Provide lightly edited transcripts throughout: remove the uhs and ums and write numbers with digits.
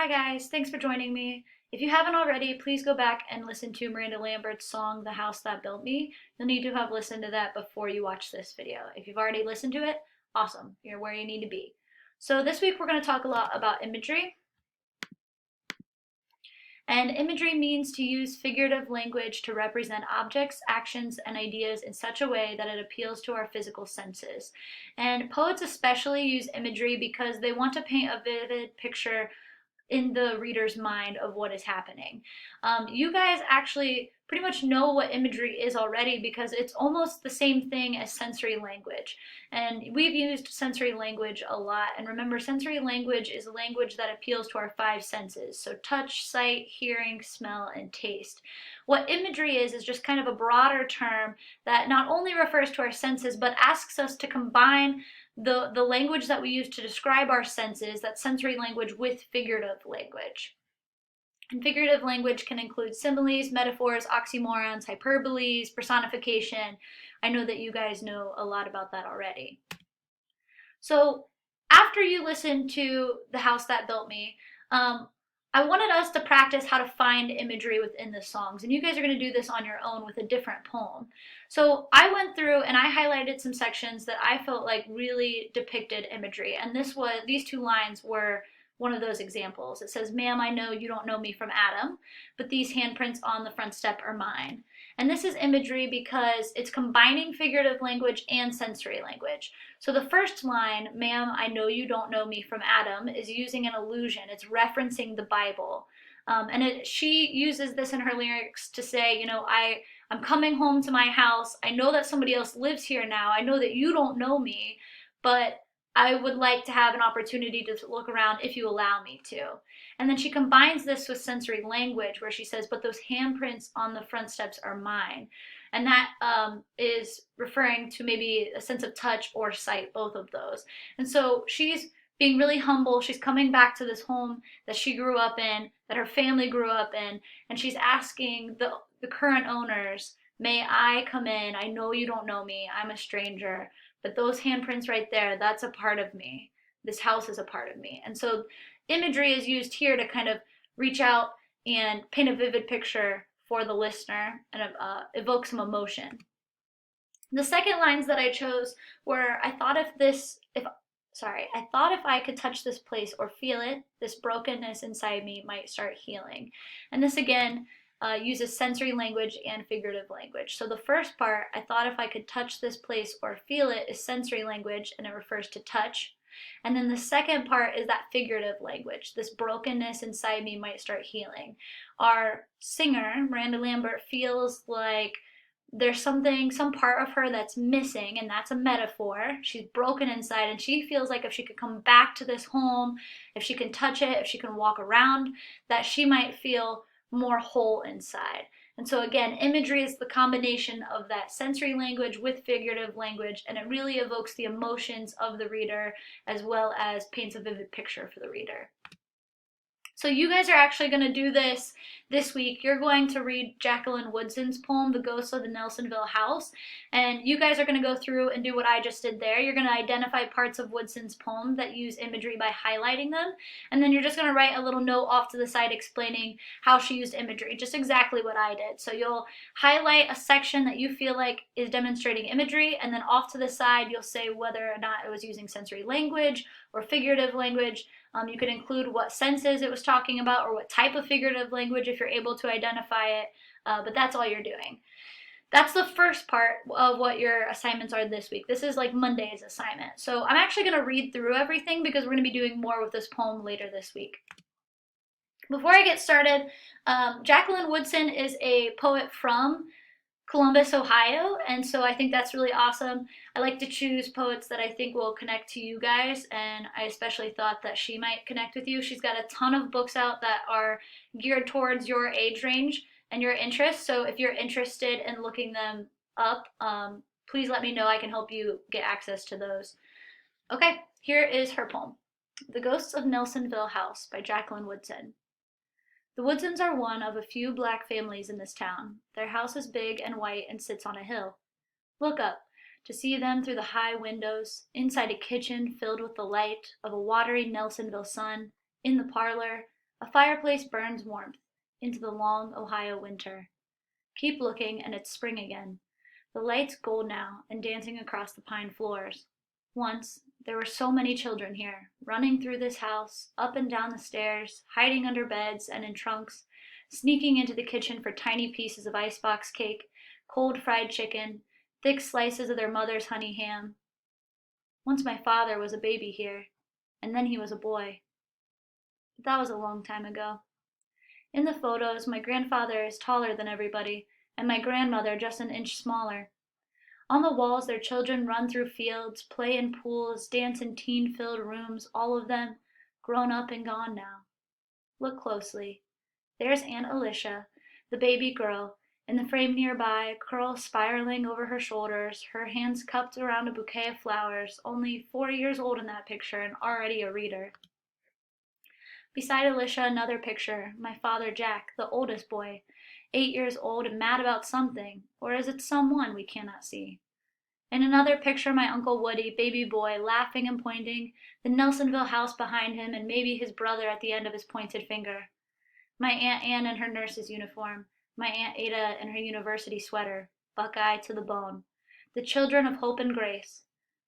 Hi guys, thanks for joining me. If you haven't already, please go back and listen to Miranda Lambert's song, The House That Built Me. You'll need to have listened to that before you watch this video. If you've already listened to it, awesome, you're where you need to be. So this week we're going to talk a lot about imagery. And imagery means to use figurative language to represent objects, actions, and ideas in such a way that it appeals to our physical senses. And poets especially use imagery because they want to paint a vivid picture in the reader's mind of what is happening. You guys actually pretty much know what imagery is already because it's almost the same thing as sensory language. And we've used sensory language a lot. And remember, sensory language is language that appeals to our five senses. So touch, sight, hearing, smell, and taste. What imagery is just kind of a broader term that not only refers to our senses, but asks us to combine the language that we use to describe our senses, that sensory language, with figurative language. And figurative language can include similes, metaphors, oxymorons, hyperboles, personification. I know that you guys know a lot about that already. So after you listen to The House That Built Me, I wanted us to practice how to find imagery within the songs, and you guys are going to do this on your own with a different poem. So I went through and I highlighted some sections that I felt like really depicted imagery, and these two lines were one of those examples. It says, "Ma'am, I know you don't know me from Adam, but these handprints on the front step are mine." And this is imagery because it's combining figurative language and sensory language. So the first line, "Ma'am, I know you don't know me from Adam," is using an allusion. It's referencing the Bible. She uses this in her lyrics to say, I'm coming home to my house. I know that somebody else lives here now. I know that you don't know me, but I would like to have an opportunity to look around if you allow me to. And then she combines this with sensory language where she says, "But those handprints on the front steps are mine." And that is referring to maybe a sense of touch or sight, both of those. And so she's being really humble. She's coming back to this home that she grew up in, that her family grew up in, and she's asking the current owners, "May I come in? I know you don't know me. I'm a stranger. But those handprints right there, that's a part of me. This house is a part of me." And so imagery is used here to kind of reach out and paint a vivid picture for the listener and evoke some emotion. The second lines that I chose were, I thought if I could touch this place or feel it, this brokenness inside me might start healing." And this again uses sensory language and figurative language. So the first part, "I thought if I could touch this place or feel it," is sensory language and it refers to touch. And then the second part is that figurative language. This brokenness inside me might start healing. Our singer, Miranda Lambert, feels like there's some part of her that's missing, and that's a metaphor. She's broken inside, and she feels like if she could come back to this home, if she can touch it, if she can walk around, that she might feel more whole inside. And so again, imagery is the combination of that sensory language with figurative language, and it really evokes the emotions of the reader as well as paints a vivid picture for the reader. So you guys are actually going to do this week. You're going to read Jacqueline Woodson's poem, "The Ghosts of the Nelsonville House," and you guys are going to go through and do what I just did there. You're going to identify parts of Woodson's poem that use imagery by highlighting them, and then you're just going to write a little note off to the side explaining how she used imagery, just exactly what I did. So you'll highlight a section that you feel like is demonstrating imagery, and then off to the side you'll say whether or not it was using sensory language or figurative language. You could include what senses it was talking about or what type of figurative language if you're able to identify it, but that's all you're doing. That's the first part of what your assignments are this week. This is like Monday's assignment. So I'm actually going to read through everything because we're going to be doing more with this poem later this week. Before I get started, Jacqueline Woodson is a poet from Columbus, Ohio, and so I think that's really awesome. I like to choose poets that I think will connect to you guys, and I especially thought that she might connect with you. She's got a ton of books out that are geared towards your age range and your interests, so if you're interested in looking them up, please let me know. I can help you get access to those. Okay, here is her poem, "The Ghosts of Nelsonville House" by Jacqueline Woodson. The Woodsons are one of a few black families in this town. Their house is big and white and sits on a hill. Look up to see them through the high windows, inside a kitchen filled with the light of a watery Nelsonville sun, in the parlor, A fireplace burns warmth into the long Ohio winter. Keep looking, and it's spring again. The light's gold now and dancing across the pine floors. Once, there were so many children here, running through this house, up and down the stairs, hiding under beds and in trunks, sneaking into the kitchen for tiny pieces of icebox cake, cold fried chicken, thick slices of their mother's honey ham. Once my father was a baby here, and then he was a boy. But that was a long time ago. In the photos, my grandfather is taller than everybody, and my grandmother just an inch smaller. On the walls, their children run through fields, play in pools, dance in teen-filled rooms, all of them grown up and gone now. Look closely. There's Aunt Alicia, the baby girl, in the frame nearby, curls spiraling over her shoulders, her hands cupped around a bouquet of flowers, only 4 years old in that picture and already a reader. Beside Alicia, another picture, my father Jack, the oldest boy, 8 years old and mad about something, or is it someone we cannot see? In another picture, my Uncle Woody, baby boy, laughing and pointing, the Nelsonville house behind him, and maybe his brother at the end of his pointed finger. My Aunt Anne in her nurse's uniform, my Aunt Ada in her university sweater, Buckeye to the bone. The children of hope and grace.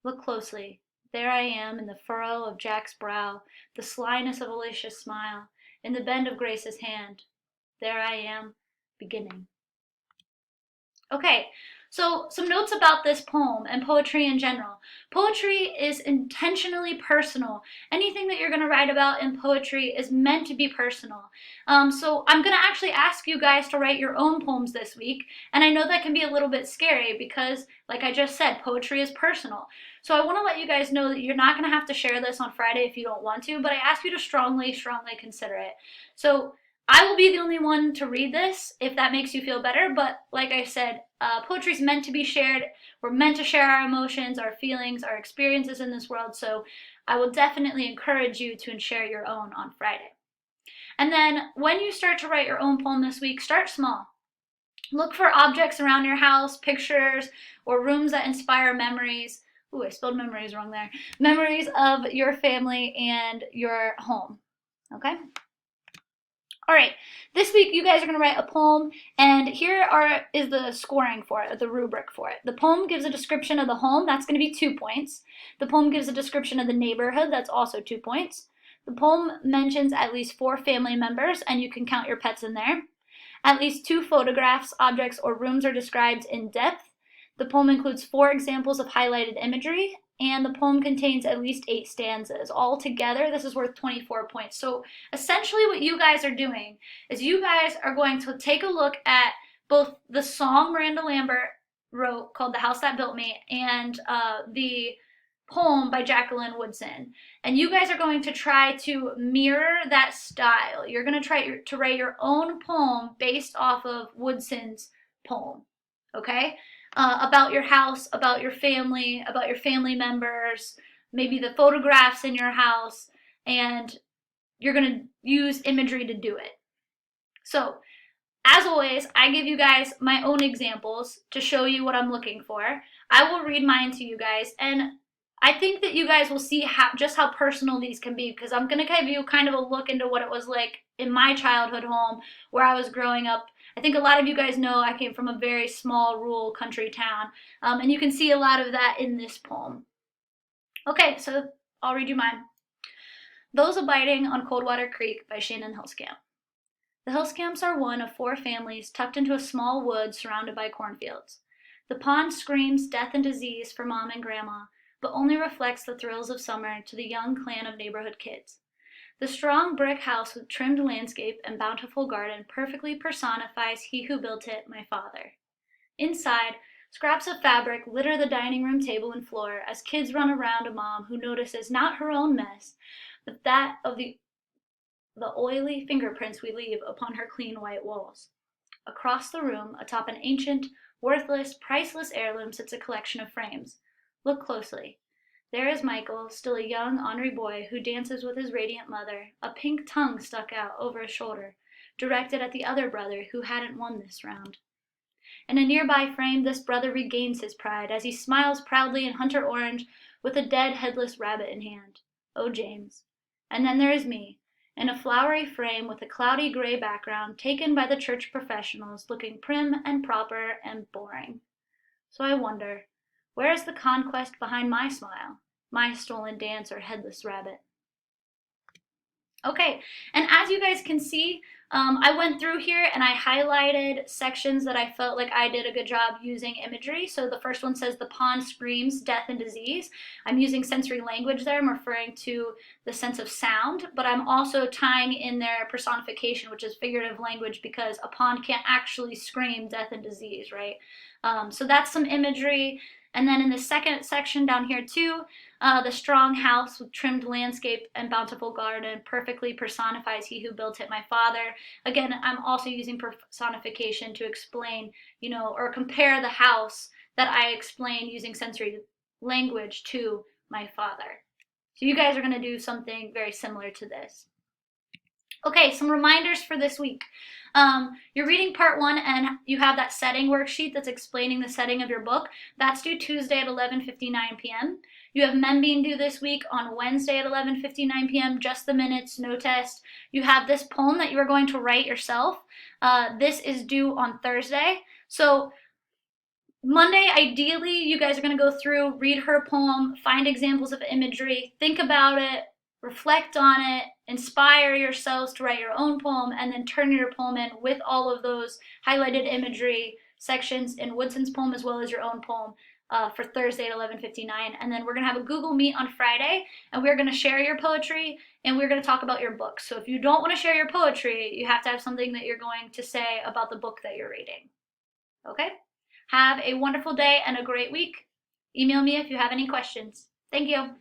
Look closely. There I am in the furrow of Jack's brow, the slyness of Alicia's smile, in the bend of Grace's hand. There I am, beginning. Okay, so some notes about this poem and poetry in general. Poetry is intentionally personal. Anything that you're going to write about in poetry is meant to be personal. So I'm going to actually ask you guys to write your own poems this week, and I know that can be a little bit scary because, like I just said, poetry is personal. So I want to let you guys know that you're not going to have to share this on Friday if you don't want to, but I ask you to strongly consider it. So I will be the only one to read this if that makes you feel better, but like I said, poetry is meant to be shared. We're meant to share our emotions, our feelings, our experiences in this world, so I will definitely encourage you to share your own on Friday. And then when you start to write your own poem this week, start small. Look for objects around your house, pictures, or rooms that inspire memories. Ooh, I spelled memories wrong there. Memories of your family and your home, okay? All right, this week you guys are going to write a poem, and here is the scoring for it, the rubric for it. The poem gives a description of the home, that's going to be 2 points. The poem gives a description of the neighborhood, that's also 2 points. The poem mentions at least 4 family members, and you can count your pets in there. At least 2 photographs, objects, or rooms are described in depth. The poem includes 4 examples of highlighted imagery, and the poem contains at least 8 stanzas. All together, this is worth 24 points. So essentially what you guys are doing is you guys are going to take a look at both the song Miranda Lambert wrote called The House That Built Me and the poem by Jacqueline Woodson. And you guys are going to try to mirror that style. You're going to try to write your own poem based off of Woodson's poem, okay? About your house, about your family members, maybe the photographs in your house, and you're going to use imagery to do it. So, as always, I give you guys my own examples to show you what I'm looking for. I will read mine to you guys, and I think that you guys will see just how personal these can be, because I'm going to give you kind of a look into what it was like in my childhood home where I was growing up. I think a lot of you guys know I came from a very small rural country town, and you can see a lot of that in this poem. Okay, so I'll read you mine. Those Abiding on Coldwater Creek by Shannon Hillscamp. The Hillscamps are one of 4 families tucked into a small wood surrounded by cornfields. The pond screams death and disease for Mom and Grandma, but only reflects the thrills of summer to the young clan of neighborhood kids. The strong brick house with trimmed landscape and bountiful garden perfectly personifies he who built it, my father. Inside, scraps of fabric litter the dining room table and floor as kids run around a mom who notices not her own mess, but that of the oily fingerprints we leave upon her clean white walls. Across the room, atop an ancient, worthless, priceless heirloom sits a collection of frames. Look closely. There is Michael, still a young, ornery boy who dances with his radiant mother, a pink tongue stuck out over his shoulder, directed at the other brother who hadn't won this round. In a nearby frame, this brother regains his pride as he smiles proudly in hunter orange with a dead, headless rabbit in hand. Oh, James. And then there is me, in a flowery frame with a cloudy gray background taken by the church professionals looking prim and proper and boring. So I wonder, where is the conquest behind my smile, my stolen dance or headless rabbit? Okay, and as you guys can see, I went through here and I highlighted sections that I felt like I did a good job using imagery. So the first one says the pond screams death and disease. I'm using sensory language there. I'm referring to the sense of sound, but I'm also tying in there personification, which is figurative language, because a pond can't actually scream death and disease, right? So that's some imagery. And then in the second section down here too, the strong house with trimmed landscape and bountiful garden perfectly personifies he who built it, my father. Again, I'm also using personification to explain, or compare the house that I explain using sensory language to my father. So you guys are going to do something very similar to this. Okay, some reminders for this week. You're reading part 1 and you have that setting worksheet that's explaining the setting of your book. That's due Tuesday at 11:59 p.m. You have Membean due this week on Wednesday at 11:59 p.m. Just the minutes, no test. You have this poem that you are going to write yourself. This is due on Thursday. So Monday, ideally, you guys are going to go through, read her poem, find examples of imagery, think about it, reflect on it, inspire yourselves to write your own poem, and then turn your poem in with all of those highlighted imagery sections in Woodson's poem as well as your own poem for Thursday at 11:59. And then we're going to have a Google Meet on Friday, and we're going to share your poetry, and we're going to talk about your book. So if you don't want to share your poetry, you have to have something that you're going to say about the book that you're reading. Okay? Have a wonderful day and a great week. Email me if you have any questions. Thank you.